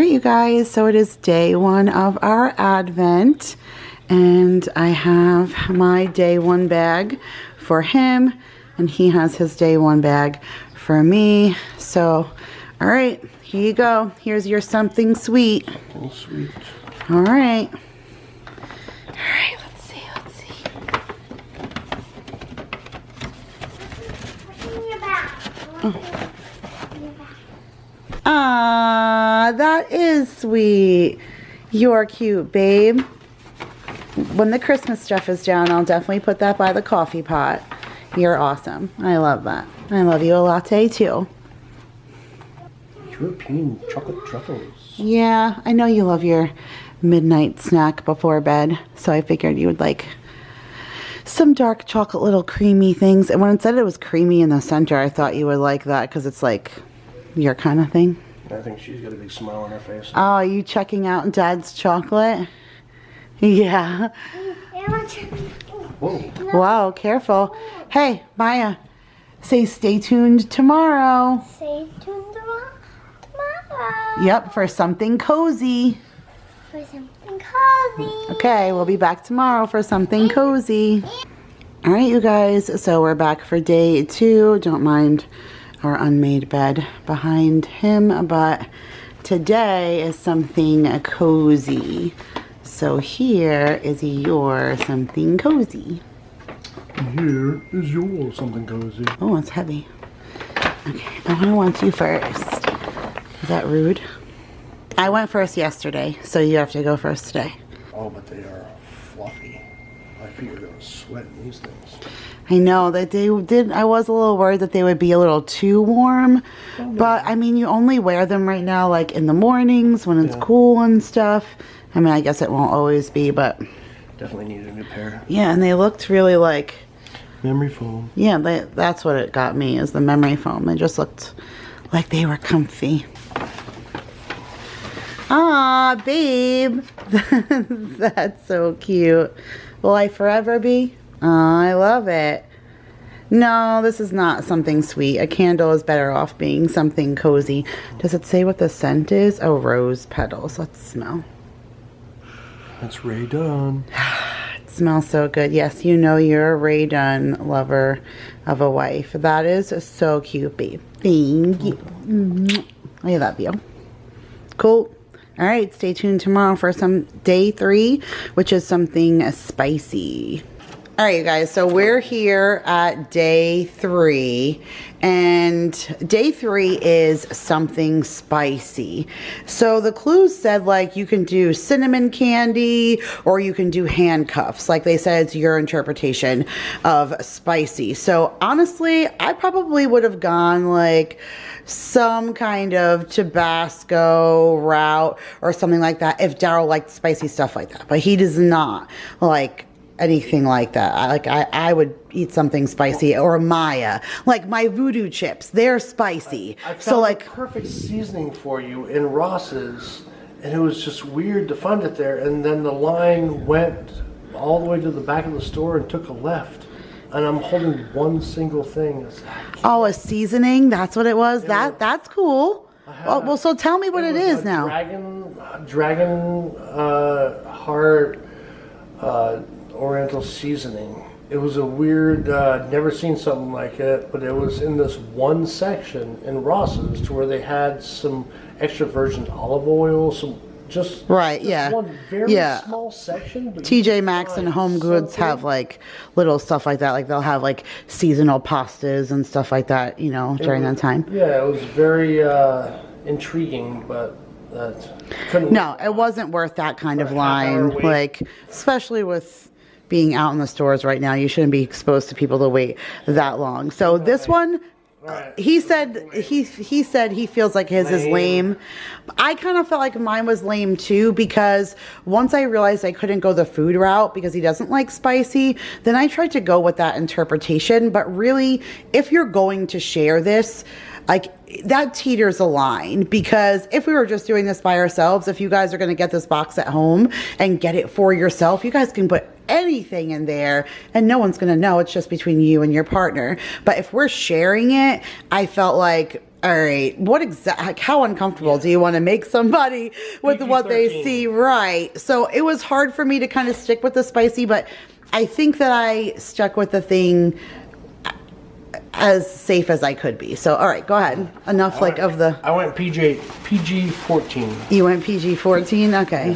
right, you guys, so it is day one of our Advent, and I have my day one bag for him, and he has his day one bag for me. So, all right, here you go. Here's your something sweet. Something sweet. All right. All right, let's see. Oh. Ah, that is sweet. You're cute, babe. When the Christmas stuff is down, I'll definitely put that by the coffee pot. You're awesome. I love that. I love you a latte too. European chocolate truffles. Yeah, I know you love your midnight snack before bed, so I figured you would like some dark chocolate little creamy things. And when it said it was creamy in the center, I thought you would like that because it's like your kind of thing. I think she's got a big smile on her face. Oh, are you checking out Dad's chocolate? Yeah. Whoa. Wow, careful. Hey, Maya, say stay tuned tomorrow. Stay tuned tomorrow. Yep, for something cozy. For something cozy. Okay, we'll be back tomorrow for something cozy. All right, you guys, so we're back for day two. Don't mind our unmade bed behind him, but today is something cozy. So here is your something cozy. Here is your something cozy. Oh, it's heavy. Okay, I want you first. Is that rude? I went first yesterday, so you have to go first today. Oh, but they are fluffy. My feet are going to sweat in these things. I know that they did. I was a little worried that they would be a little too warm, but I mean, you only wear them right now, like in the mornings when it's cool and stuff. I mean, I guess it won't always be, but definitely need a new pair. Yeah, and they looked really like memory foam. Yeah, that's what it got me, is the memory foam. They just looked like they were comfy. Ah, babe, that's so cute. Will I forever be? Oh, I love it. No, this is not something sweet. A candle is better off being something cozy. Does it say what the scent is? Oh, rose petals. Let's smell. That's Ray Dunn. It smells so good. Yes, you know you're a Ray Dunn lover of a wife. That is so cute, babe. Thank you. I love you. Cool. All right, stay tuned tomorrow for some day three, which is something spicy. All right, you guys, so we're here at day three, and day three is something spicy. So the clues said, like, you can do cinnamon candy or you can do handcuffs. Like they said, it's your interpretation of spicy. So honestly, I probably would have gone like some kind of Tabasco route or something like that if Daryl liked spicy stuff like that. But he does not like anything like that. I would eat something spicy, or Maya, like my voodoo chips, they're spicy. I found so like the perfect seasoning for you in Ross's, and it was just weird to find it there. And then the line went all the way to the back of the store and took a left, and I'm holding one single thing. Oh, a seasoning, that's what it was. That's cool. Well, so tell me what it is now. Dragon heart Oriental seasoning. It was a weird, never seen something like it, but it was in this one section in Ross's to where they had some extra virgin olive oil, some just one very small section. But TJ Maxx and Home Goods have like little stuff like that. Like they'll have like seasonal pastas and stuff like that, you know, during that time. Yeah, it was very intriguing, but no, it wasn't worth that kind of line. Like, especially with being out in the stores right now, you shouldn't be exposed to people to wait that long. So this one, he said he feels like his is lame. I kind of felt like mine was lame too, because once I realized I couldn't go the food route because he doesn't like spicy, then I tried to go with that interpretation. But really, if you're going to share this, like, that teeters a line, because if we were just doing this by ourselves, if you guys are going to get this box at home and get it for yourself, you guys can put anything in there and no one's going to know. It's just between you and your partner. But if we're sharing it, I felt like All right. How uncomfortable do you want to make somebody with what they PG-13. see? Right. So it was hard for me to kind of stick with the spicy, but I think that I stuck with the thing as safe as I could be. So, all right, go ahead. Enough I went PG-14. You went PG-14? Okay.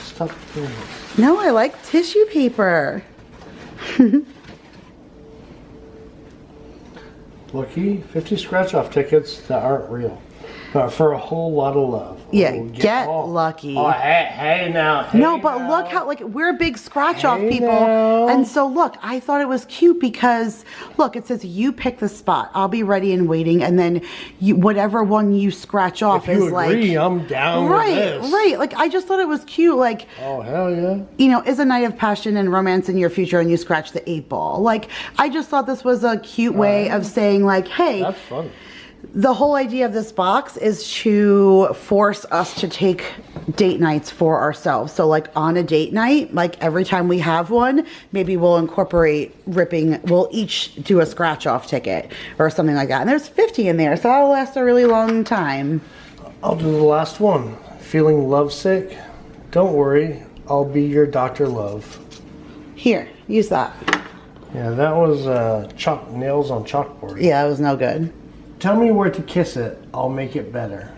Stop doing this. No, I like tissue paper. Lucky 50 scratch-off tickets that aren't real, but for a whole lot of love. Yeah, Oh, get lucky. Oh, hey now. No, but look how, like, we're big scratch-off people. now. And so, look, I thought it was cute because, look, it says you pick the spot. I'll be ready and waiting. And then whatever one you scratch off If you is agree, like... I'm down Right, with this. right. Like, I just thought it was cute. Like, Oh, hell yeah. you know, is a night of passion and romance in your future and you scratch the 8 ball. Like, I just thought this was a cute way of saying, like, hey... That's fun. The whole idea of this box is to force us to take date nights for ourselves. So like on a date night, like every time we have one, maybe we'll incorporate we'll each do a scratch off ticket or something like that. And there's 50 in there, so that'll last a really long time. I'll do the last one. Feeling lovesick? Don't worry, I'll be your Dr. Love. Here, use that. Yeah, that was nails on chalkboard. Yeah, it was no good. Tell me where to kiss it. I'll make it better.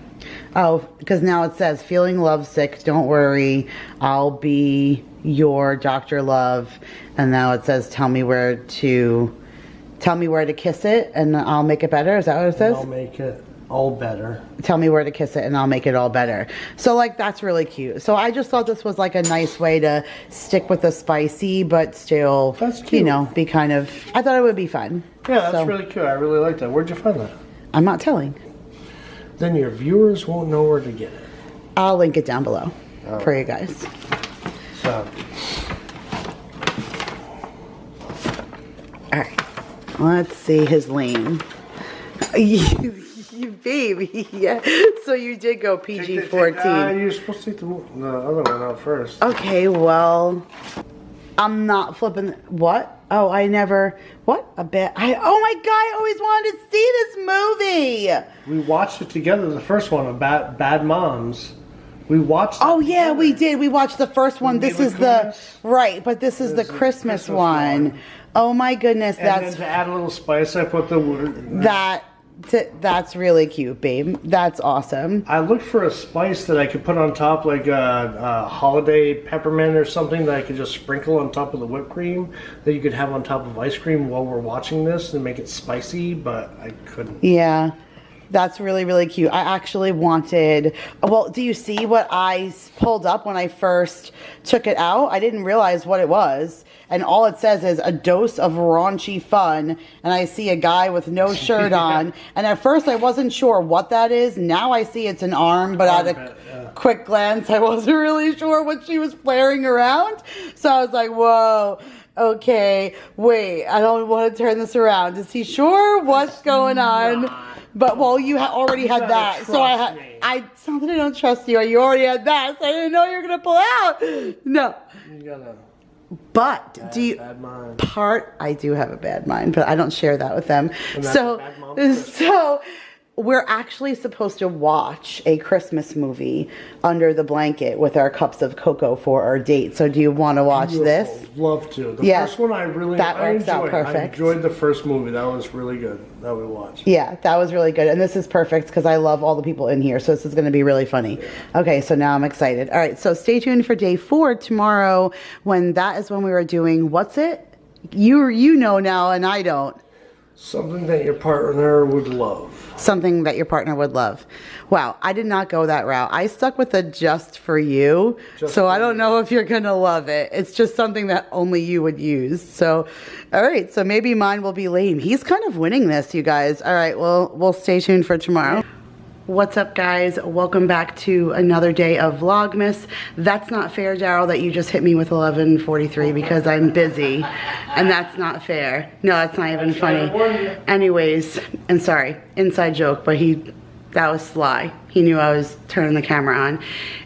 Oh, because now it says, feeling lovesick, don't worry, I'll be your Dr. Love. And now it says, tell me where to kiss it and I'll make it better. Is that what it says? I'll make it all better. Tell me where to kiss it and I'll make it all better. So like, that's really cute. So I just thought this was like a nice way to stick with the spicy, but still, That's cute. you know, be kind of, I thought it would be fun. Yeah, that's So, really cute. I really like that. Where'd you find that? I'm not telling. Then your viewers won't know where to get it. I'll link it down below for you guys. So, All right, let's see his lane. You baby, yeah. So you did go PG-14. You're supposed to take the other one out first. Okay, well, I'm not flipping. What? Oh, I never. What? Oh my God! I always wanted to see this movie. We watched it together. The first one about Bad Moms. We watched. Oh yeah, we did. We watched the first one. This is the right, but this is the Christmas one. Oh my goodness, And then to add a little spice, I put that's really cute, babe. That's awesome. I looked for a spice that I could put on top, like a holiday peppermint or something that I could just sprinkle on top of the whipped cream that you could have on top of ice cream while we're watching this and make it spicy, but I couldn't. Yeah. That's really, really cute. I actually wanted, well, do you see what I pulled up when I first took it out? I didn't realize what it was. And all it says is a dose of raunchy fun. And I see a guy with no shirt on. And at first I wasn't sure what that is. Now I see it's an arm, but at a quick glance, I wasn't really sure what she was flaring around. So I was like, whoa. Okay, wait, I don't want to turn this around. Is he sure what's going on? But well, you already had that, so it's not that I don't trust you. You already had that, so I didn't know you were gonna pull out. No. You got a But bad mind. I do have a bad mind, but I don't share that with them. And that's a bad mom Christmas. So we're actually supposed to watch a Christmas movie under the blanket with our cups of cocoa for our date. So do you want to watch this? Love to. The Yeah, first one I works out perfect. I enjoyed the first movie. That was really good that we watched. Yeah, that was really good. And this is perfect because I love all the people in here. So this is going to be really funny. Okay, so now I'm excited. All right, so stay tuned for day 4 tomorrow when that is when we were doing, what's it? You know now and I don't. Something that your partner would love. Something that your partner would love. Wow, I did not go that route. I stuck with the just for you. So I don't know if you're going to love it. It's just something that only you would use. So, all right, so maybe mine will be lame. He's kind of winning this, you guys. All right, well, we'll stay tuned for tomorrow. What's up, guys? Welcome back to another day of Vlogmas. That's not fair, Daryl, that you just hit me with 11:43 because I'm busy, and that's not fair. No, that's not even funny. Anyways, and sorry, inside joke, but that was sly. He knew I was turning the camera on.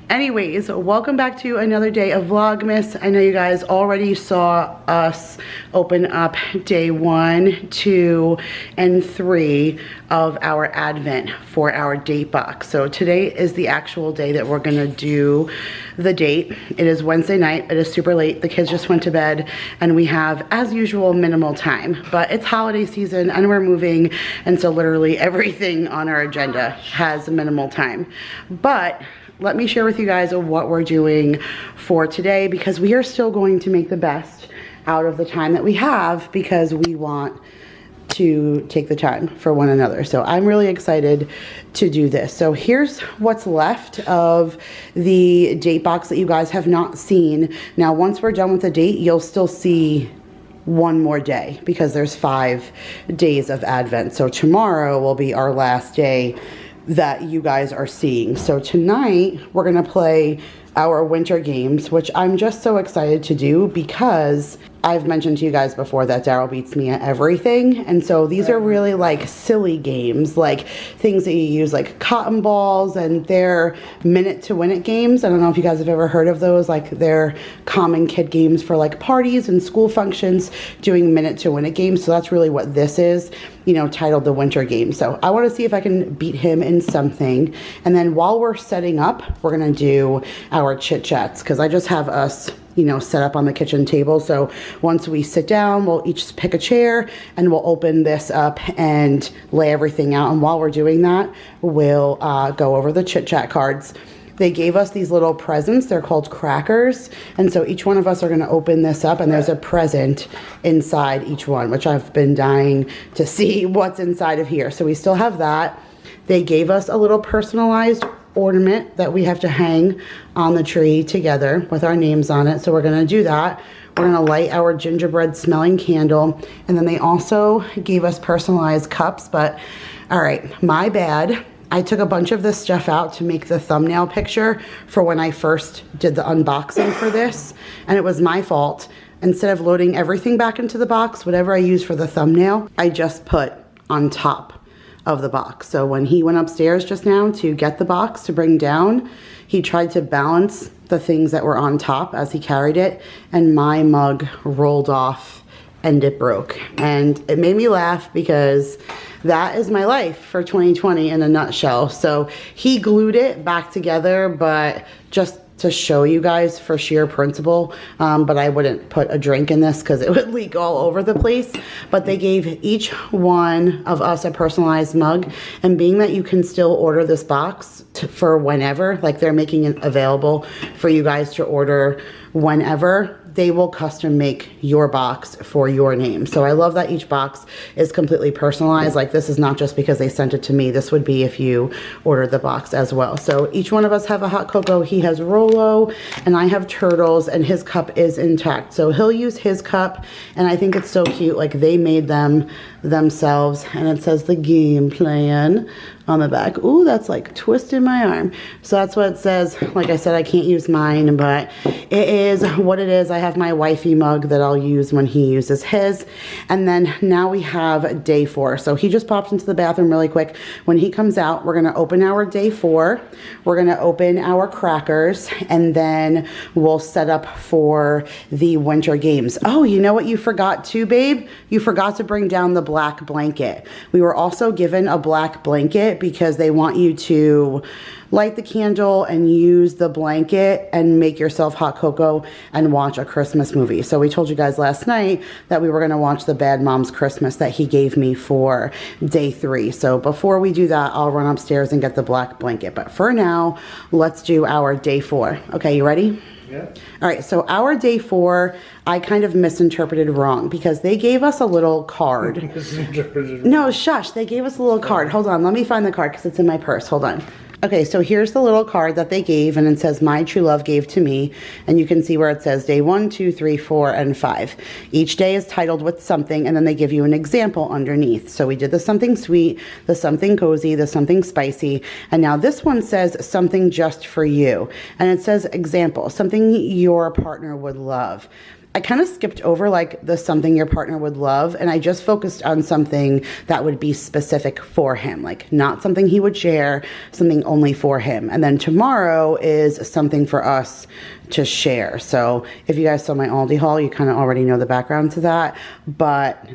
Anyways, welcome back to another day of Vlogmas. I know you guys already saw us open up day 1, 2, and 3 of our Advent for our date box. So today is the actual day that we're gonna do the date. It is Wednesday night. It is super late. The kids just went to bed and we have, as usual, minimal time. But it's holiday season and we're moving, and so literally everything on our agenda has minimal time. But let me share with you guys what we're doing for today, because we are still going to make the best out of the time that we have, because we want to take the time for one another. So I'm really excited to do this. So here's what's left of the date box that you guys have not seen. Now, once we're done with the date, you'll still see one more day, because there's 5 days of Advent. So tomorrow will be our last day that you guys are seeing. So tonight we're gonna play our winter games, which I'm just so excited to do, because I've mentioned to you guys before that Daryl beats me at everything. And so these are really like silly games, like things that you use like cotton balls, and they're minute to win it games. I don't know if you guys have ever heard of those. Like, they're common kid games for like parties and school functions, doing minute to win it games. So that's really what this is, you know, titled the winter game. So I want to see if I can beat him in something. And then while we're setting up, we're gonna do our chit chats, because I just have us, you know, set up on the kitchen table. So once we sit down, we'll each pick a chair and we'll open this up and lay everything out. And while we're doing that, we'll go over the chit chat cards. They gave us these little presents. They're called crackers. And so each one of us are gonna open this up, and there's a present inside each one, which I've been dying to see what's inside of here. So we still have that. They gave us a little personalized ornament that we have to hang on the tree together with our names on it. So we're gonna do that. We're gonna light our gingerbread smelling candle. And then they also gave us personalized cups, but all right, my bad. I took a bunch of this stuff out to make the thumbnail picture for when I first did the unboxing for this, and it was my fault. Instead of loading everything back into the box, whatever I used for the thumbnail, I just put on top of the box. So when he went upstairs just now to get the box to bring down, he tried to balance the things that were on top as he carried it, and my mug rolled off and it broke. And it made me laugh, because that is my life for 2020 in a nutshell. So he glued it back together, but just to show you guys for sheer principle, but I wouldn't put a drink in this because it would leak all over the place. But they gave each one of us a personalized mug, and being that you can still order this box for whenever, like they're making it available for you guys to order whenever, they will custom make your box for your name. So I love that each box is completely personalized. Like, this is not just because they sent it to me. This would be if you ordered the box as well. So each one of us have a hot cocoa. He has Rolo and I have turtles, and his cup is intact. So he'll use his cup, and I think it's so cute. Like, they made them themselves, and it says the game plan on the back. Ooh, that's like twisting my arm. So that's what it says. Like I said, I can't use mine, but it is what it is. I have my wifey mug that I'll use when he uses his. And then now we have day 4. So he just popped into the bathroom really quick. When he comes out, we're gonna open our day 4. We're gonna open our crackers, and then we'll set up for the winter games. Oh, you know what you forgot too, babe? You forgot to bring down the black blanket. We were also given a black blanket because they want you to light the candle and use the blanket and make yourself hot cocoa and watch a Christmas movie. So we told you guys last night that we were gonna watch the Bad Moms Christmas that he gave me for day 3. So before we do that, I'll run upstairs and get the black blanket. But for now, let's do our day 4. Okay, you ready? Yeah. All right, so our day 4, I kind of misinterpreted wrong, because they gave us a little card. No, shush, they gave us a little card. Hold on, let me find the card because it's in my purse. Hold on. Okay, so here's the little card that they gave, and it says, "My true love gave to me," and you can see where it says day 1, 2, 3, 4, and 5. Each day is titled with something, and then they give you an example underneath. So we did the something sweet, the something cozy, the something spicy, and now this one says something just for you. And it says example, something your partner would love. I kind of skipped over like the something your partner would love, and I just focused on something that would be specific for him, like not something he would share, something only for him. And then tomorrow is something for us to share. So if you guys saw my Aldi haul, you kind of already know the background to that. But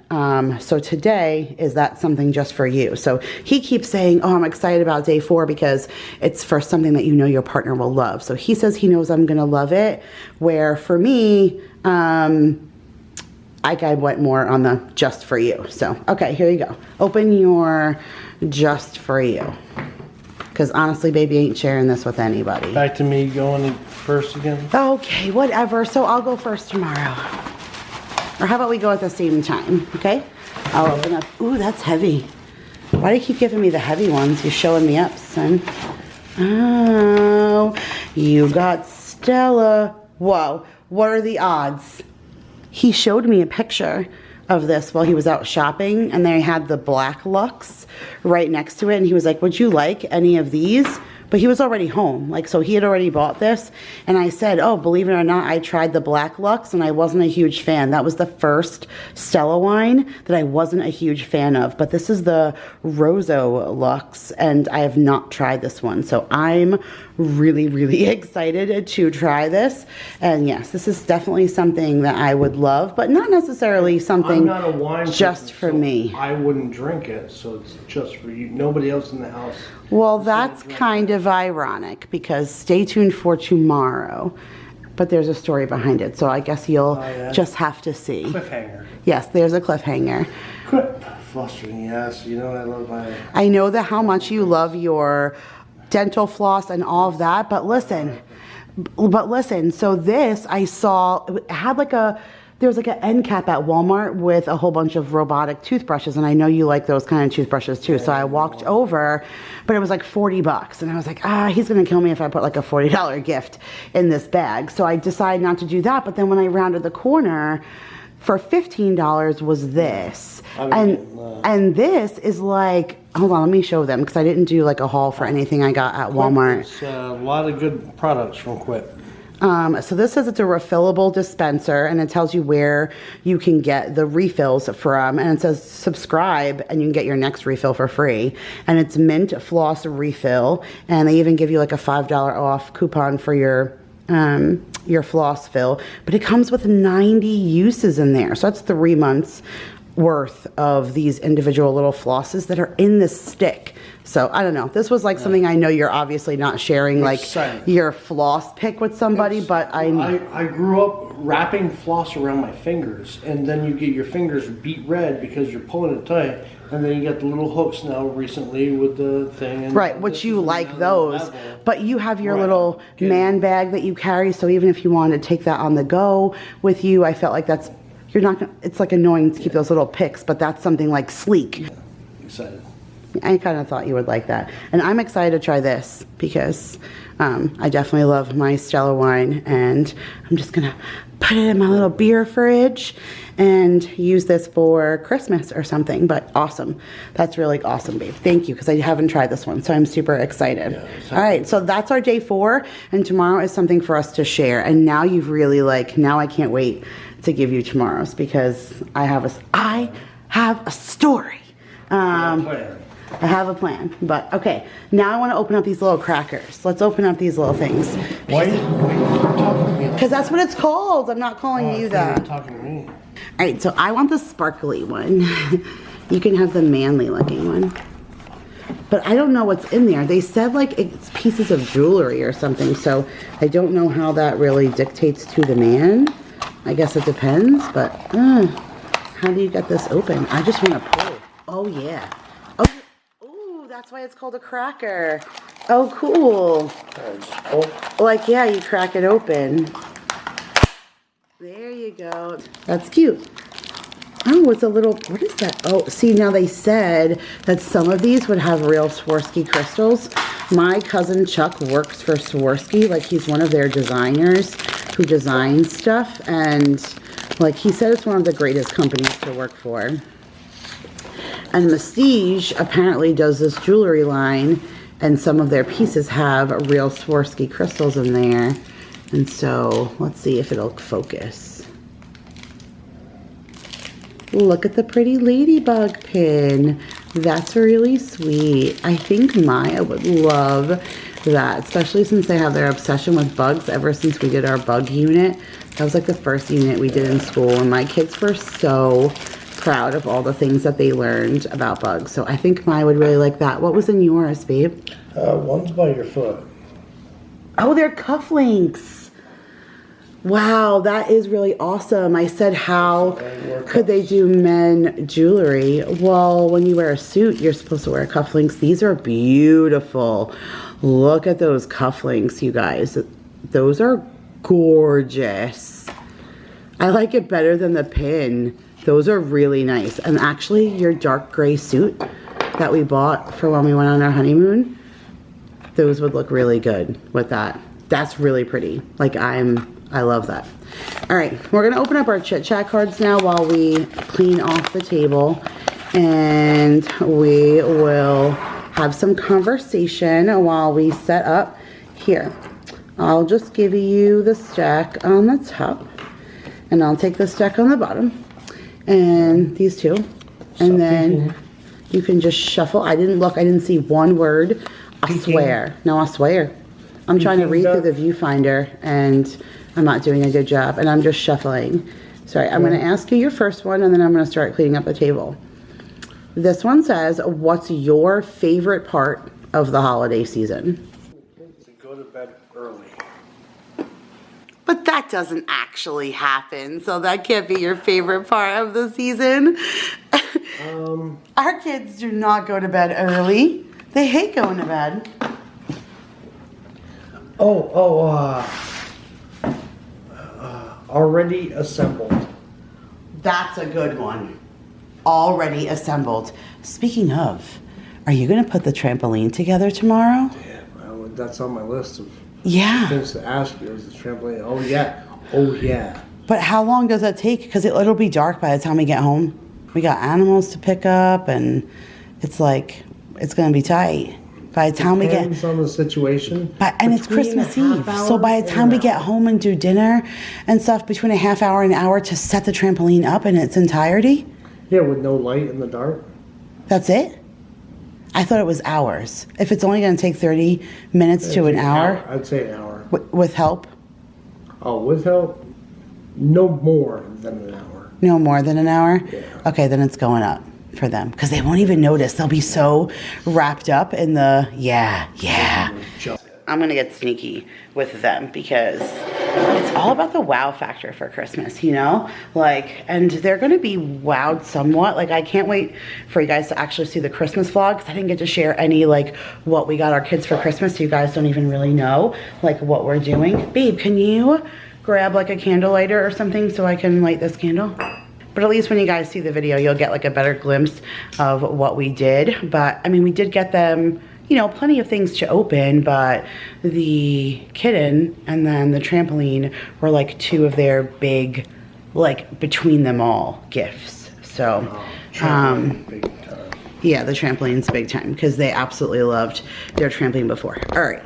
so today is that something just for you. So he keeps saying, oh, I'm excited about day 4 because it's for something that you know your partner will love. So he says he knows I'm gonna love it, where for me, I went more on the just for you. So, okay, here you go. Open your just for you. Because honestly, baby ain't sharing this with anybody. Back to me going first again. Okay, whatever. So I'll go first tomorrow. Or how about we go at the same time, okay? I'll open up. Ooh, that's heavy. Why do you keep giving me the heavy ones? You're showing me up, son. Oh, you got Stella. Whoa, what are the odds? He showed me a picture of this while he was out shopping, and they had the black Lux right next to it, and he was like, would you like any of these? But he was already home, like, so he had already bought this, and I said, oh, believe it or not, I tried the black Lux, and I wasn't a huge fan. That was the first Stella wine that I wasn't a huge fan of, but this is the Rosso Lux, and I have not tried this one, so I'm really, really excited to try this. And yes, this is definitely something that I would love, but not necessarily something I'm not a wine just person, for so me. I wouldn't drink it, so it's just for you. Nobody else in the house. Well, that's kind of ironic, because stay tuned for tomorrow, but there's a story behind it, so I guess you'll just have to see. Cliffhanger. Yes, there's a cliffhanger. Quit flustering, yes. You know I love my... I know that how much you love your dental floss and all of that, but listen, so this I saw, it had like there was like an end cap at Walmart with a whole bunch of robotic toothbrushes, and I know you like those kind of toothbrushes too, so I walked over, but it was like $40, and I was like, he's gonna kill me if I put like a $40 gift in this bag, so I decided not to do that. But then when I rounded the corner, for $15 was this, and this is like, hold on, let me show them, because I didn't do like a haul for anything I got at Walmart. It's a lot of good products from Quip. So this says it's a refillable dispenser, and it tells you where you can get the refills from, and it says subscribe and you can get your next refill for free, and it's mint floss refill, and they even give you like a $5 off coupon for your floss fill, but it comes with 90 uses in there, so that's 3 months worth of these individual little flosses that are in this stick. So I don't know, this was like something I know you're obviously not sharing like your floss pick with somebody, but I grew up wrapping floss around my fingers, and then you get your fingers beat red because you're pulling it tight, and then you get the little hooks now recently with the thing, and right, which you like those level. But you have your little man bag that you carry, so even if you wanted to take that on the go with you, I felt like that's, you're not gonna, it's like annoying to keep those little picks, but that's something like sleek. Yeah. Excited. I kind of thought you would like that. And I'm excited to try this because I definitely love my Stella wine, and I'm just gonna put it in my little beer fridge and use this for Christmas or something. But awesome. That's really awesome, babe. Thank you, because I haven't tried this one, so I'm super excited. Yeah, all right, so that's our day 4, and tomorrow is something for us to share. And now you've really now I can't wait to give you tomorrow's, because I have a story. I have a plan, but okay. Now I want to open up these little crackers. Let's open up these little things. Why are you talking to me? Because that's what it's called. I'm not calling you that. You're talking to me. All right, so I want the sparkly one. You can have the manly looking one. But I don't know what's in there. They said like it's pieces of jewelry or something, so I don't know how that really dictates to the man. I guess it depends, but how do you get this open? I just want to pull. Oh yeah. That's why it's called a cracker. Oh, cool. Like, yeah, you crack it open. There you go. That's cute. Oh, it's a little, what is that? Oh, see, now they said that some of these would have real Swarovski crystals. My cousin Chuck works for Swarovski. Like, he's one of their designers who designs stuff. And, like, he said it's one of the greatest companies to work for. And Prestige apparently does this jewelry line, and some of their pieces have real Swarovski crystals in there. And so, let's see if it'll focus. Look at the pretty ladybug pin. That's really sweet. I think Maya would love that, especially since they have their obsession with bugs ever since we did our bug unit. That was like the first unit we did in school, and my kids were so proud of all the things that they learned about bugs. So I think Maya would really like that. What was in yours, babe? One's by your foot. Oh, they're cufflinks. Wow, that is really awesome. I said, how could they do men jewelry? Well, when you wear a suit, you're supposed to wear cufflinks. These are beautiful. Look at those cufflinks, you guys. Those are gorgeous. I like it better than the pin. Those are really nice. And actually, your dark gray suit that we bought for when we went on our honeymoon, those would look really good with that. That's really pretty. Like, I love that. All right, we're gonna open up our chit chat cards now while we clean off the table, and we will have some conversation while we set up here. I'll just give you the stack on the top, and I'll take the stack on the bottom, and these two, and then you can just shuffle. I didn't look, I didn't see one word. I swear. No, I swear. I'm trying to read through the viewfinder, and I'm not doing a good job, and I'm just shuffling. Sorry, I'm going to ask you your first one, and then I'm going to start cleaning up the table. This one says, what's your favorite part of the holiday season? To go to bed early. But that doesn't actually happen, so that can't be your favorite part of the season. Our kids do not go to bed early. They hate going to bed. Already assembled. That's a good one. Already assembled. Speaking of, are you going to put the trampoline together tomorrow? Yeah, well, that's on my list of things to ask you. Is the trampoline? Oh yeah, oh yeah. But how long does that take? Because it'll be dark by the time we get home. We got animals to pick up, and it's like, it's going to be tight. By the time Depends on the situation. And it's Christmas Eve. So by the time we get home and do dinner and stuff, between a half hour and an hour to set the trampoline up in its entirety. Yeah, with no light in the dark. That's it? I thought it was hours. If it's only going to take 30 minutes to an hour. I'd say an hour. With help? Oh, with help? No more than an hour. No more than an hour? Yeah. Okay, then it's going up for them, because they won't even notice. They'll be so wrapped up in the yeah. I'm gonna get sneaky with them, because it's all about the wow factor for Christmas, you know? Like, and they're gonna be wowed somewhat. Like, I can't wait for you guys to actually see the Christmas vlog, because I didn't get to share any, like, what we got our kids for Christmas, so you guys don't even really know, like, what we're doing. Babe, can you grab, like, a candle lighter or something so I can light this candle? But at least when you guys see the video, you'll get like a better glimpse of what we did. But I mean, we did get them, you know, plenty of things to open, but the kitten and then the trampoline were like two of their big, like, between them all gifts. So, Big time. yeah, the trampoline's big time, because they absolutely loved their trampoline before. All right.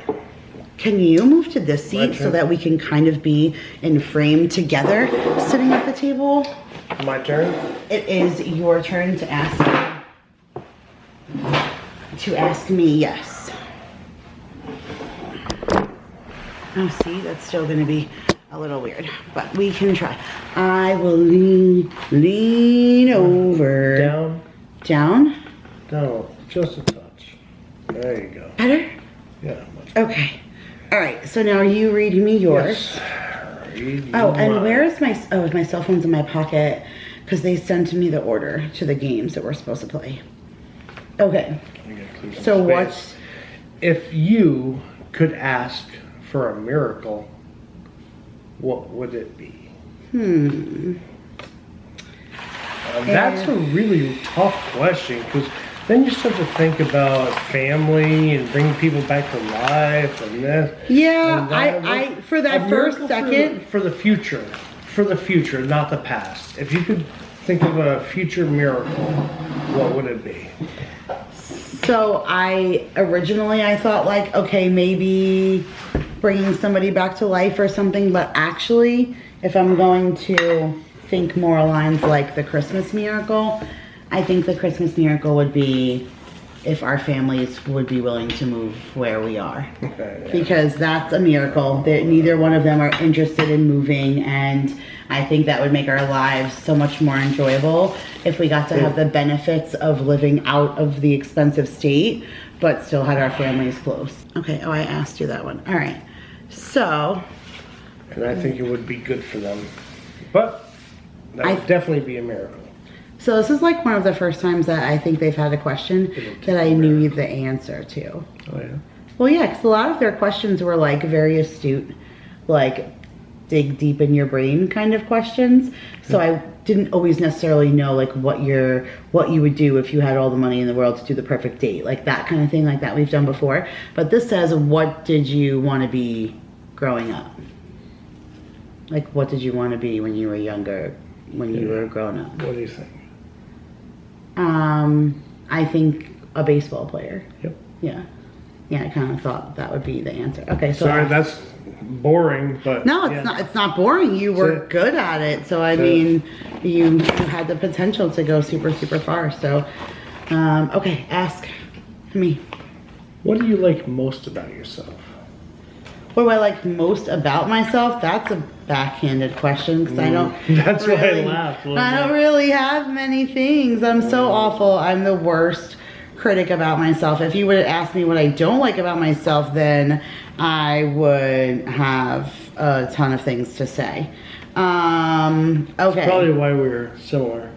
Can you move to this seat so that we can kind of be in frame together sitting at the table? My turn? It is your turn to ask me, yes. Oh, see, that's still gonna be a little weird, but we can try. I will lean over. Down? Down? Down, just a touch. There you go. Better? Yeah, much better. Okay. All right, so now you read me yours. Yes. Read Oh, and mine. where is my cell phone's in my pocket, because they sent me the order to the games that we're supposed to play. Okay, so what's... If you could ask for a miracle, what would it be? That's a really tough question, because then you start to think about family and bringing people back to life and this. Yeah, and that. I for that first second... For the future, not the past. If you could think of a future miracle, what would it be? So originally I thought, like, okay, maybe bringing somebody back to life or something, but actually, if I'm going to think more aligns like the Christmas miracle. I think the Christmas miracle would be if our families would be willing to move where we are. Okay, yeah. Because that's a miracle. That neither one of them are interested in moving, and I think that would make our lives so much more enjoyable if we got to have the benefits of living out of the expensive state, but still had our families close. Okay, oh, I asked you that one. All right, so. And I think it would be good for them. But that would definitely be a miracle. So this is like one of the first times that I think they've had a question that I knew the answer to. Oh, yeah? Well, yeah, because a lot of their questions were like very astute, like dig deep in your brain kind of questions. So I didn't always necessarily know like what you would do if you had all the money in the world to do the perfect date, like that kind of thing, like that we've done before. But this says, what did you want to be growing up? Like, what did you want to be when you were younger, when you were grown up? What do you think? I think a baseball player. Yep. Yeah. Yeah, I kind of thought that would be the answer. Okay, so sorry, that's boring, but no, it's not. It's not boring. You were good at it, so I mean, you had the potential to go super, super far. So, okay, ask me. What do you like most about yourself? What do I like most about myself? That's a backhanded question because I don't. That's really, why I laughed. I don't really have many things. I'm so awful. I'm the worst critic about myself. If you would have asked me what I don't like about myself, then I would have a ton of things to say. Okay. That's probably why we're similar.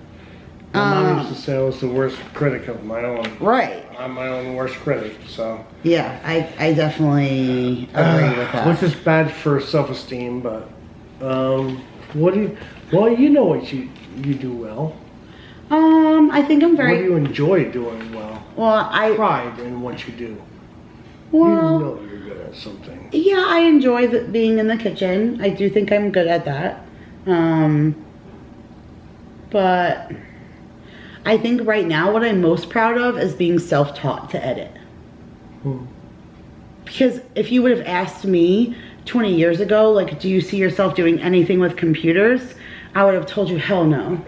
My mom used to say I was the worst critic of my own. Right. I'm my own worst critic, so. Yeah, I definitely agree with that. Which is bad for self-esteem, but what do you? Well, you know what you do well. I think I'm very. What do you enjoy doing well? Well, pride in what you do. Well, you know you're good at something. Yeah, I enjoy being in the kitchen. I do think I'm good at that. But I think right now what I'm most proud of is being self-taught to edit. Because if you would have asked me 20 years ago, like, do you see yourself doing anything with computers? I would have told you, hell no.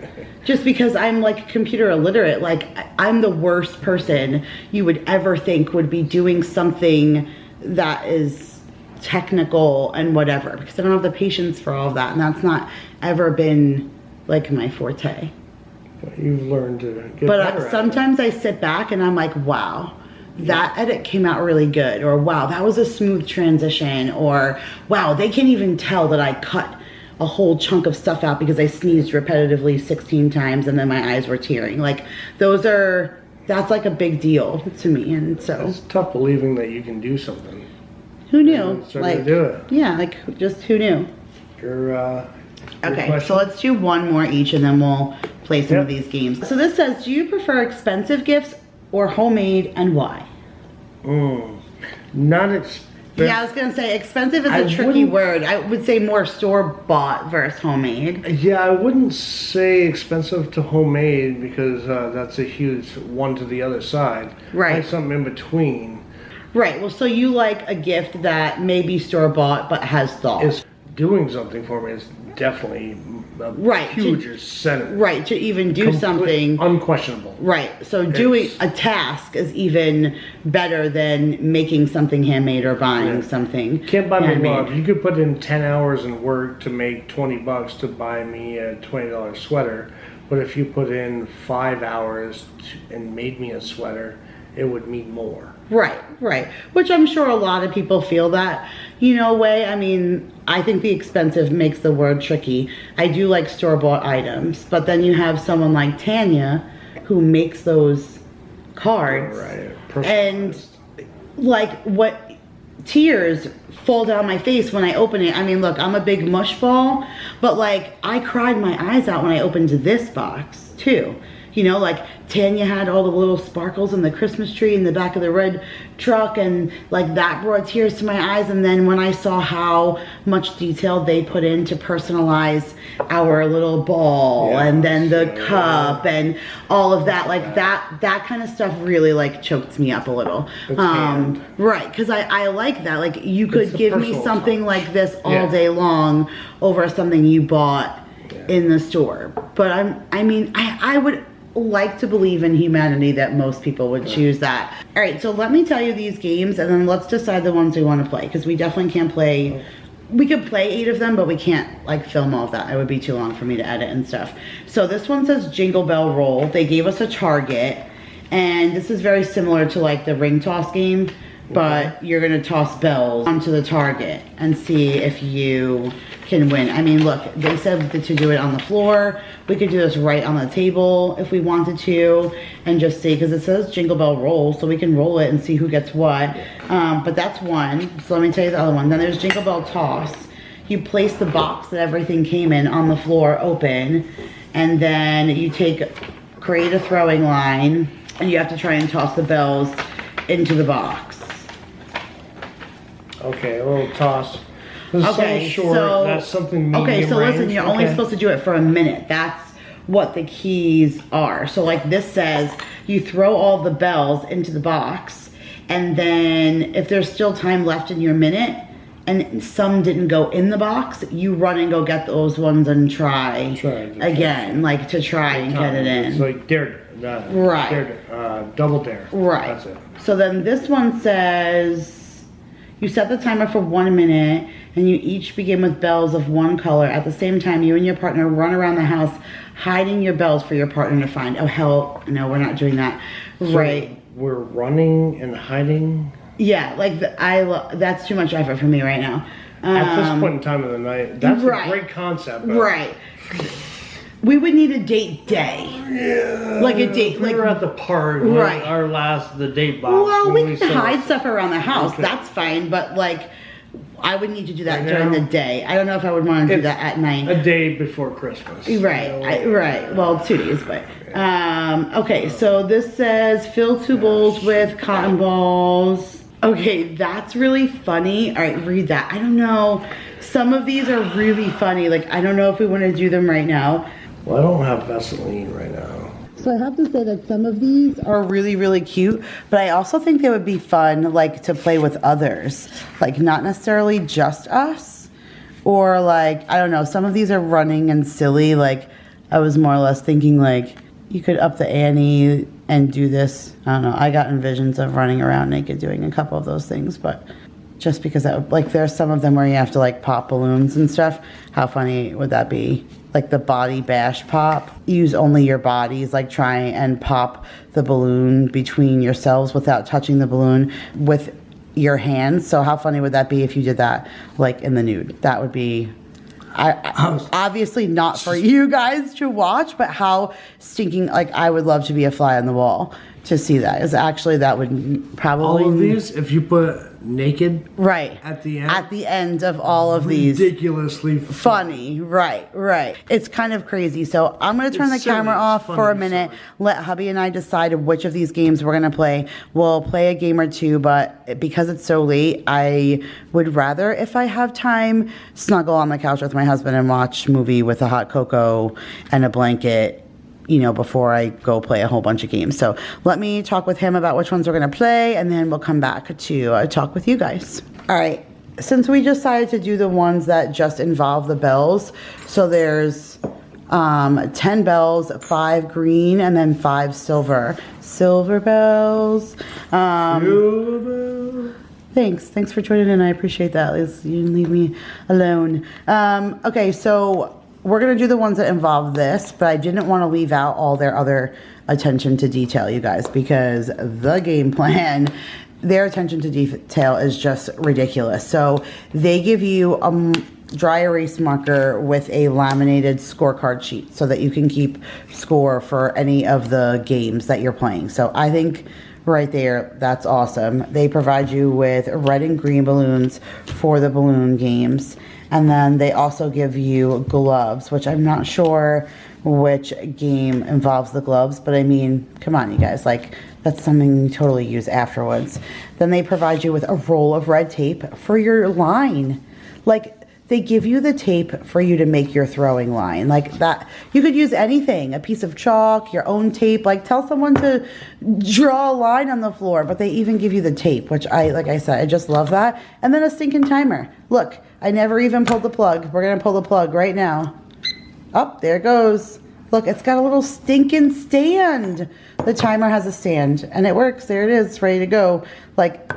Just because I'm like computer illiterate, like I'm the worst person you would ever think would be doing something that is technical and whatever, because I don't have the patience for all of that, and that's not ever been like my forte. But you've learned to get but better at sometimes I sit back and I'm like, wow, that edit came out really good, or wow, that was a smooth transition, or wow, they can't even tell that I cut a whole chunk of stuff out because I sneezed repetitively 16 times and then my eyes were tearing. Like that's like a big deal to me. And so it's tough believing that you can do something. Who knew? Like to do it. Yeah, like just who knew? Okay, so let's do one more each and then we'll play some of these games. So this says, do you prefer expensive gifts or homemade, and why? Not expensive. Yeah, I was gonna say expensive is a tricky word. I would say more store-bought versus homemade. Yeah, I wouldn't say expensive to homemade because that's a huge one to the other side. Right. Like something in between. Right. Well, so you like a gift that may be store-bought but has thought. It's doing something for me is definitely a huge incentive. Right, to even do something. Unquestionable. Right, so doing a task is even better than making something handmade or buying something Can't buy handmade. me love. You could put in 10 hours in work to make $20 to buy me a $20 sweater, but if you put in 5 hours and made me a sweater, it would mean more. Right, right. Which I'm sure a lot of people feel that, way. I mean, I think the expensive makes the word tricky. I do like store-bought items, but then you have someone like Tanya who makes those cards. Right. And like what tears fall down my face when I open it. I mean, look, I'm a big mush ball, but like I cried my eyes out when I opened this box too. Like Tanya had all the little sparkles and the Christmas tree in the back of the red truck, and like that brought tears to my eyes. And then when I saw how much detail they put in to personalize our little ball and then the cup and all of that, like that kind of stuff really like choked me up a little. Right, because I like that. Like you could give me something like this all day long over something you bought in the store. But I mean, I would like to believe in humanity that most people would choose that. All right, so let me tell you these games, and then let's decide the ones we want to play, because we definitely can't play. We could play 8 of them, but we can't like film all of that. It would be too long for me to edit and stuff. So this one says Jingle Bell Roll. They gave us a target, and this is very similar to like the ring toss game, but you're gonna toss bells onto the target and see if you can win. I mean, look, they said to do it on the floor. We could do this right on the table if we wanted to, and just see, because it says Jingle Bell Roll, so we can roll it and see who gets what. But that's one. So let me tell you the other one. Then there's Jingle Bell Toss. You place the box that everything came in on the floor open, and then you create a throwing line, and you have to try and toss the bells into the box. Okay, a little toss. This is Okay, short. so that's something medium okay, so listen, range. you're only supposed to do it for a minute. That's what the keys are. So like this says, you throw all the bells into the box, and then if there's still time left in your minute, and some didn't go in the box, you run and go get those ones and try again, like to try and get it in. It's like dare, right? Double dare. Right. That's it. So then this one says, you set the timer for 1 minute, and you each begin with bells of one color. At the same time, you and your partner run around the house, hiding your bells for your partner to find. Oh hell, no, we're not doing that. So right. We're running and hiding. Yeah, like that's too much effort for me right now. At this point in time of the night, that's right. a great concept. Right. We would need a date day. Yeah. Like a date. We like were at the park. Right. The date box. Well, we can hide stuff around the house. Okay. That's fine. But like, I would need to do that Right during now? the day. I don't know if I would want to do that at night. A day before Christmas. Right. Right. Well, 2 days, but okay. So this says fill 2 bowls with cotton balls. Okay, that's really funny. All right, read that. I don't know. Some of these are really funny. Like, I don't know if we want to do them right now. Well, I don't have Vaseline right now. So I have to say that some of these are really, really cute, but I also think they would be fun, like, to play with others. Like, not necessarily just us. Or, like, I don't know, some of these are running and silly. Like, I was more or less thinking, like, you could up the ante and do this. I don't know. I got visions of running around naked doing a couple of those things, but just because like there's some of them where you have to like pop balloons and stuff. How funny would that be? Like the body bash pop. Use only your bodies, like try and pop the balloon between yourselves without touching the balloon with your hands. So how funny would that be if you did that like in the nude? That would be obviously not for you guys to watch, but how stinking, like I would love to be a fly on the wall to see that. Is actually that would probably all of these if you put naked right at the end of all of these, ridiculously funny. Right. It's kind of crazy. So I'm going to turn the camera off for a minute, let hubby and I decide which of these games we're going to play. We'll play a game or two, but because it's so late, I would rather, if I have time, snuggle on the couch with my husband and watch a movie with a hot cocoa and a blanket, you know, before I go play a whole bunch of games. So let me talk with him about which ones we're going to play, and then we'll come back to talk with you guys. All right. Since we decided to do the ones that just involve the bells, so there's 10 bells, 5 green, and then 5 silver. Silver bells. Thanks for joining in. I appreciate that. You didn't leave me alone. Okay, so we're going to do the ones that involve this, but I didn't want to leave out all their other attention to detail, you guys, because the game plan, their attention to detail is just ridiculous. So they give you a dry erase marker with a laminated scorecard sheet so that you can keep score for any of the games that you're playing. So I think right there, that's awesome. They provide you with red and green balloons for the balloon games. And then they also give you gloves, which I'm not sure which game involves the gloves, but I mean, come on, you guys, like that's something you totally use afterwards. Then they provide you with a roll of red tape for your line. Like they give you the tape for you to make your throwing line. Like that, you could use anything, a piece of chalk, your own tape, like tell someone to draw a line on the floor, but they even give you the tape, which like I said, I just love that. And then a stinking timer. Look, I never even pulled the plug. We're gonna pull the plug right now. Oh, there it goes. Look, it's got a little stinking stand. The timer has a stand and it works. There it is. It's ready to go. Like,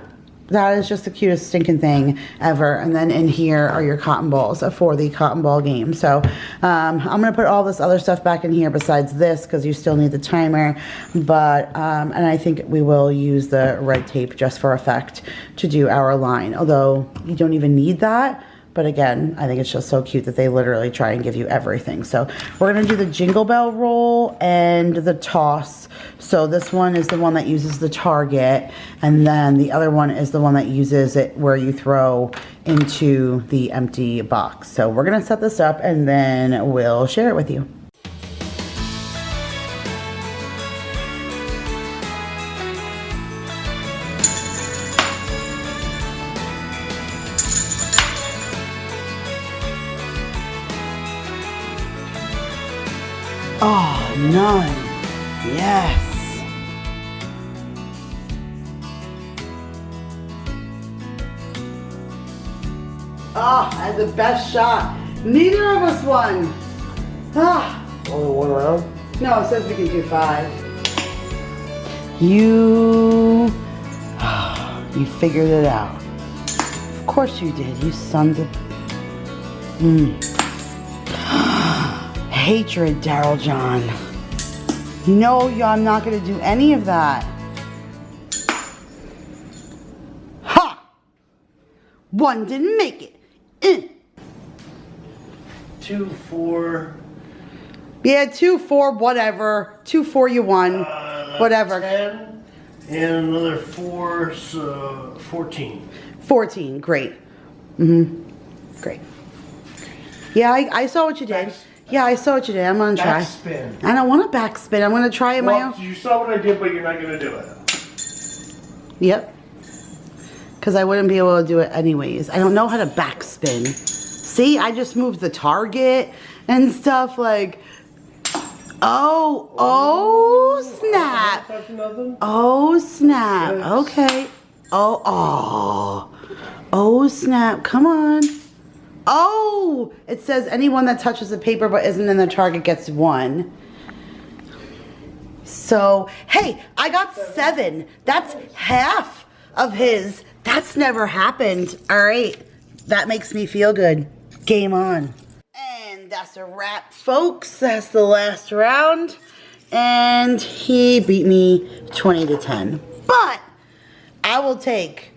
that is just the cutest stinking thing ever. And then in here are your cotton balls for the cotton ball game. So I'm going to put all this other stuff back in here besides this because you still need the timer. But, and I think we will use the red tape just for effect to do our line. Although you don't even need that. But again, I think it's just so cute that they literally try and give you everything. So we're going to do the jingle bell roll and the toss. So this one is the one that uses the target. And then the other one is the one that uses it where you throw into the empty box. So we're going to set this up and then we'll share it with you. Oh, none. Yes. Oh, I had the best shot. Neither of us won. Ah. Only one round? No, it says we can do 5. You figured it out. Of course you did, you sons of... Hatred, Daryl John. No, I'm not going to do any of that. Ha! One didn't make it. 2, 4. Yeah, 2, 4, whatever. 2, 4, you won. Whatever. 10 and another 4, so 14. 14, great. Great. Yeah, I saw what you did. Yeah, I saw what you did. I'm going to try. Backspin. I don't want to backspin. I'm going to try it my own. You saw what I did, but you're not going to do it. Yep. Because I wouldn't be able to do it anyways. I don't know how to backspin. See, I just moved the target and stuff like... Oh, snap. Oh, snap. Okay. Oh, snap. Come on. Oh, it says anyone that touches the paper but isn't in the target gets 1. So, hey, I got 7. That's half of his. That's never happened. All right. That makes me feel good. Game on. And that's a wrap, folks. That's the last round. And he beat me 20-10. But I will take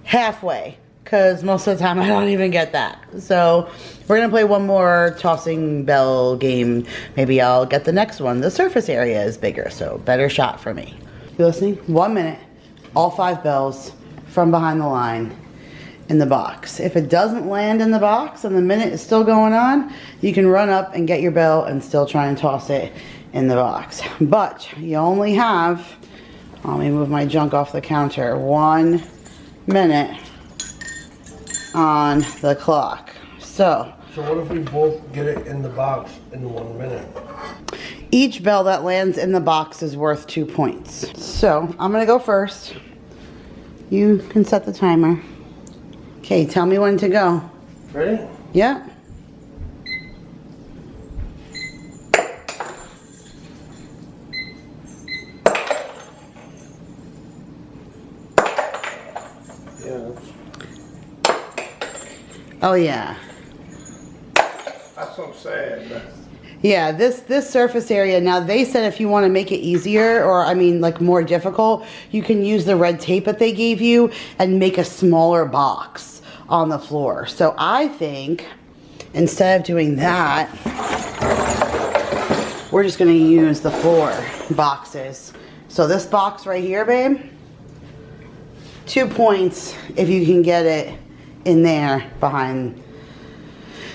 halfway. Because most of the time I don't even get that. So we're going to play one more tossing bell game. Maybe I'll get the next one. The surface area is bigger, so better shot for me. You listening? 1 minute. All 5 bells from behind the line in the box. If it doesn't land in the box and the minute is still going on, you can run up and get your bell and still try and toss it in the box. But you only have, let me move my junk off the counter, 1 minute on the clock. So what if we both get it in the box in 1 minute? Each bell that lands in the box is worth 2 points. So I'm gonna go first. You can set the timer. Okay, tell me when to go. Ready? Yeah. Oh yeah. That's so sad. Yeah, this surface area, now they said if you want to make it easier, or I mean like more difficult, you can use the red tape that they gave you and make a smaller box on the floor. So I think instead of doing that, we're just going to use the 4 boxes. So this box right here, babe, 2 points if you can get it in there behind.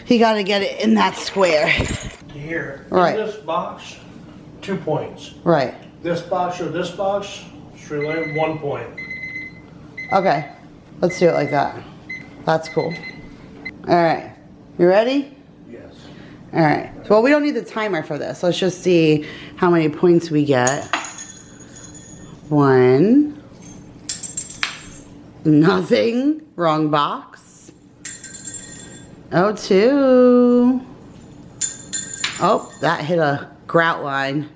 You got to get it in that square. Here, right. In this box, 2 points. Right. This box or this box, straight line, 1 point. Okay, let's do it like that. That's cool. All right, you ready? Yes. All right, well, we don't need the timer for this. Let's just see how many points we get. 1. Nothing. Wrong box. Oh, 2. Oh, that hit a grout line.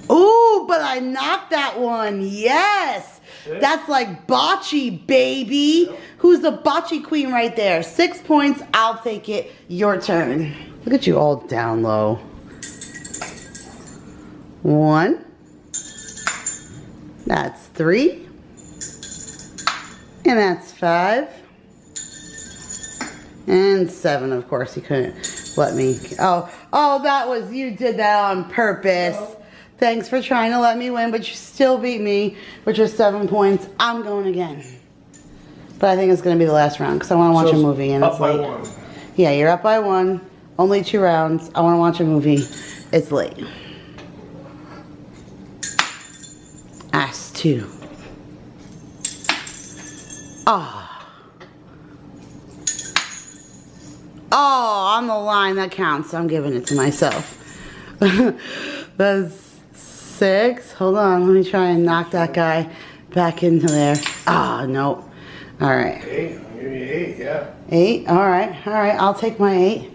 Ooh, but I knocked that one. Yes. That's like bocce, baby. Yep. Who's the bocce queen right there? 6 points. I'll take it. Your turn. Look at you all down low. 1. That's 3. And that's 5. And 7, of course. He couldn't let me. Oh, that was, you did that on purpose. Oh. Thanks for trying to let me win, but you still beat me with your 7 points. I'm going again. But I think it's going to be the last round because I want to watch a movie. And it's late. Up by 1. Yeah, you're up by 1. Only 2 rounds. I want to watch a movie. It's late. Ass 2. Oh. Oh, on the line, that counts. I'm giving it to myself. That's 6. Hold on, let me try and knock that guy back into there. Ah, oh, nope. All right. 8. I'll give you 8, yeah. 8. All right. I'll take my 8.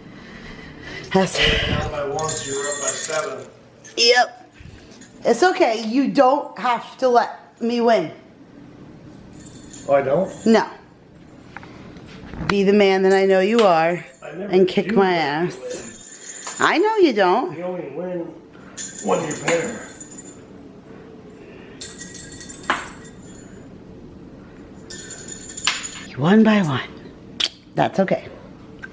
That's down by 1, so you're up by 7. Yep. It's okay. You don't have to let me win. Oh, I don't? No. Be the man that I know you are and kick my ass. I know you don't. You only win when you're better. You won by 1. That's okay.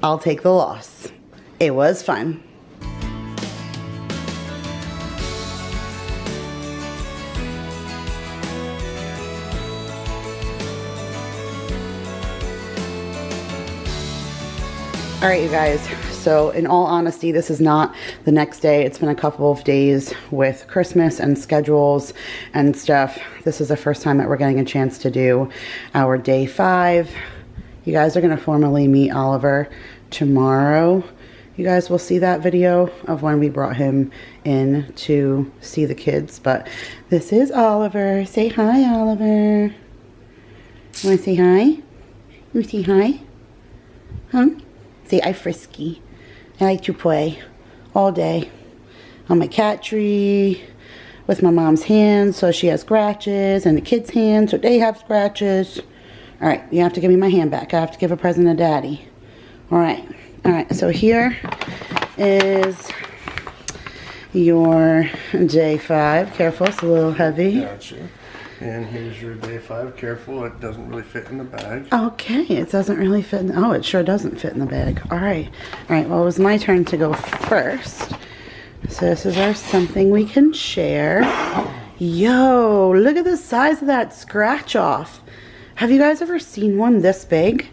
I'll take the loss. It was fun. All right, you guys, so in all honesty, this is not the next day. It's been a couple of days with Christmas and schedules and stuff. This is the first time that we're getting a chance to do our day 5. You guys are gonna formally meet Oliver tomorrow. You guys will see that video of when we brought him in to see the kids, but this is Oliver. Say hi, Oliver. You wanna say hi? You say hi? Huh? Say, I frisky. I like to play all day on my cat tree with my mom's hands, so she has scratches, and the kids' hands, so they have scratches. All right, you have to give me my hand back. I have to give a present to Daddy. All right, so here is your day 5. Careful, it's a little heavy. Gotcha. And here's your day 5. Careful, it doesn't really fit in the bag. Okay, it doesn't really fit in, oh, it sure doesn't fit in the bag. All right, well, it was my turn to go first. So this is our something we can share. Yo, look at the size of that scratch off. Have you guys ever seen one this big?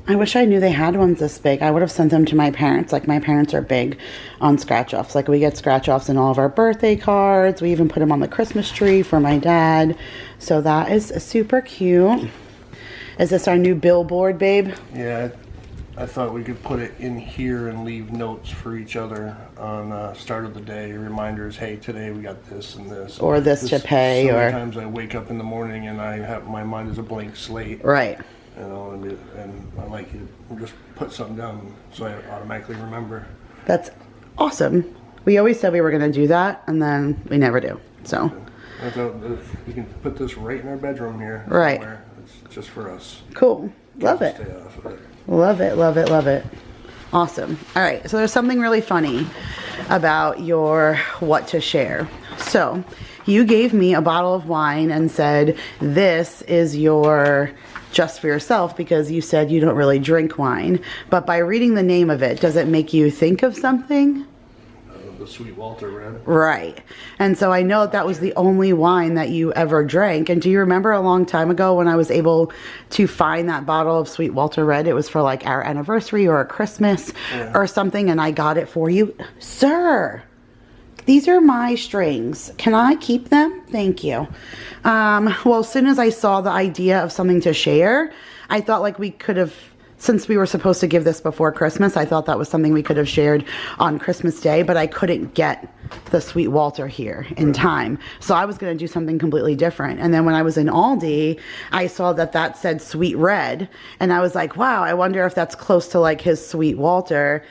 I wish I knew they had ones this big. I would have sent them to my parents. Like, my parents are big on scratch-offs. Like, we get scratch-offs in all of our birthday cards. We even put them on the Christmas tree for my dad. So that is super cute. Is this our new billboard, babe? Yeah, I thought we could put it in here and leave notes for each other on start of the day. Reminders, hey, today we got this and this. Or this to pay. Sometimes I wake up in the morning and my mind is a blank slate. Right. You know, and I like you to just put something down so I automatically remember. That's awesome. We always said we were going to do that, and then we never do. So I thought if we can put this right in our bedroom here. Right. Somewhere. It's just for us. Cool. Love it. Stay off of it. Love it, love it, love it. Awesome. All right, so there's something really funny about your what to share. So you gave me a bottle of wine and said, this is your just for yourself, because you said you don't really drink wine. But by reading the name of it, does it make you think of something? The Sweet Walter Red. Right. And so I know that was the only wine that you ever drank. And do you remember a long time ago when I was able to find that bottle of Sweet Walter Red? It was for like our anniversary or a Christmas or something, and I got it for you. Sir, these are my strings. Can I keep them? Thank you. Well, as soon as I saw the idea of something to share, I thought like we could have, since we were supposed to give this before Christmas, I thought that was something we could have shared on Christmas Day, but I couldn't get the Sweet Walter here in time. So I was going to do something completely different. And then when I was in Aldi, I saw that that said Sweet Red. And I was like, wow, I wonder if that's close to like his Sweet Walter.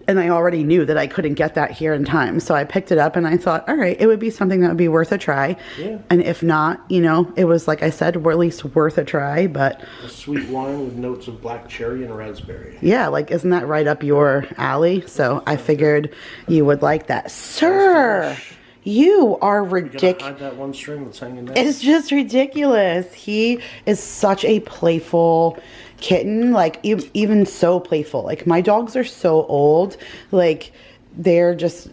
And I already knew that I couldn't get that here in time. So I picked it up and I thought, all right, it would be something that would be worth a try. Yeah. And if not, you know, it was, like I said, we're at least worth a try. But a sweet wine with notes of black cherry and raspberry. yeah, like, isn't that right up your alley? So I figured you would like that. Sir, you are ridiculous. Hide that one string that's hanging there. It's just ridiculous. He is such a playful kitten, like even so playful. Like, my dogs are so old, like they're just,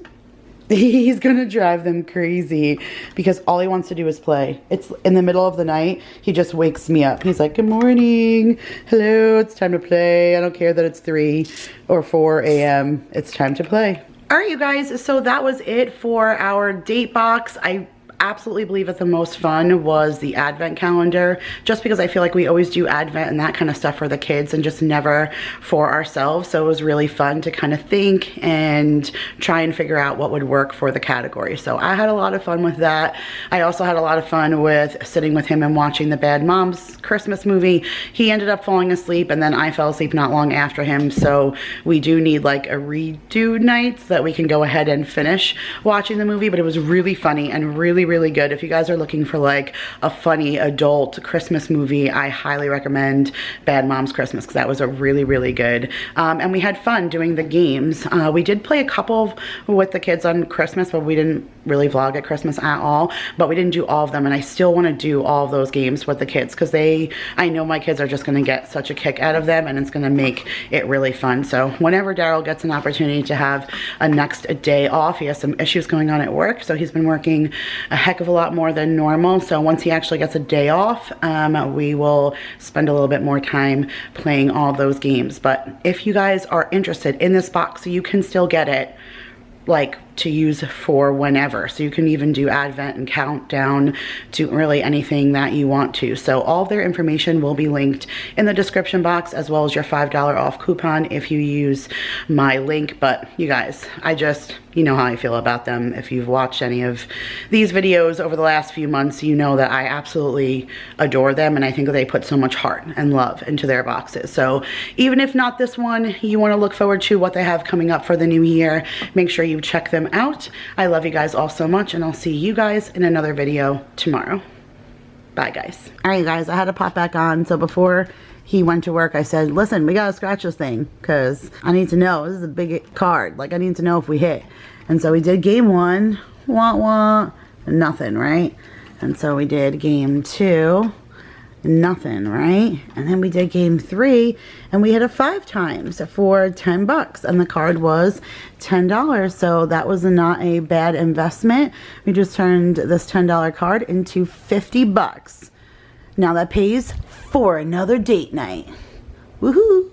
he's gonna drive them crazy because all he wants to do is play. It's in the middle of the night, he just wakes me up. He's like, good morning, hello, it's time to play. I don't care that it's 3 or 4 a.m. It's time to play. All right, you guys, so that was it for our date box. I absolutely believe that the most fun was the advent calendar, just because I feel like we always do advent and that kind of stuff for the kids and just never for ourselves. So it was really fun to kind of think and try and figure out what would work for the category. So I had a lot of fun with that. I also had a lot of fun with sitting with him and watching the Bad Moms Christmas movie. He ended up falling asleep and then I fell asleep not long after him. So we do need like a redo night so that we can go ahead and finish watching the movie. But it was really funny and really good. If you guys are looking for like a funny adult Christmas movie, I highly recommend Bad Moms Christmas because that was a really good. And we had fun doing the games. We did play a couple with the kids on Christmas, but we didn't really vlog at Christmas at all. But we didn't do all of them, and I still want to do all of those games with the kids because I know my kids are just going to get such a kick out of them, and it's going to make it really fun. So whenever Daryl gets an opportunity to have a next day off, he has some issues going on at work, so he's been working a heck of a lot more than normal. So once he actually gets a day off, we will spend a little bit more time playing all those games. But if you guys are interested in this box, so you can still get it like to use for whenever, so you can even do advent and countdown to really anything that you want to. So all of their information will be linked in the description box, as well as your $5 off coupon if you use my link. But you guys, you know how I feel about them. If you've watched any of these videos over the last few months, you know that I absolutely adore them, and I think that they put so much heart and love into their boxes. So even if not this one, you want to look forward to what they have coming up for the new year, make sure you check them out. I love you guys all so much, and I'll see you guys in another video tomorrow. Bye, guys. All right, guys, I had to pop back on. So before he went to work, I said, listen, we gotta scratch this thing because I need to know. This is a big card. Like, I need to know if we hit. And so we did game 1, nothing, right? And so we did game 2, nothing, right? And then we did game 3 and we hit a 5 times for 10 bucks, and the card was $10. So that was not a bad investment. We just turned this $10 card into 50 bucks. Now that pays for another date night. Woohoo!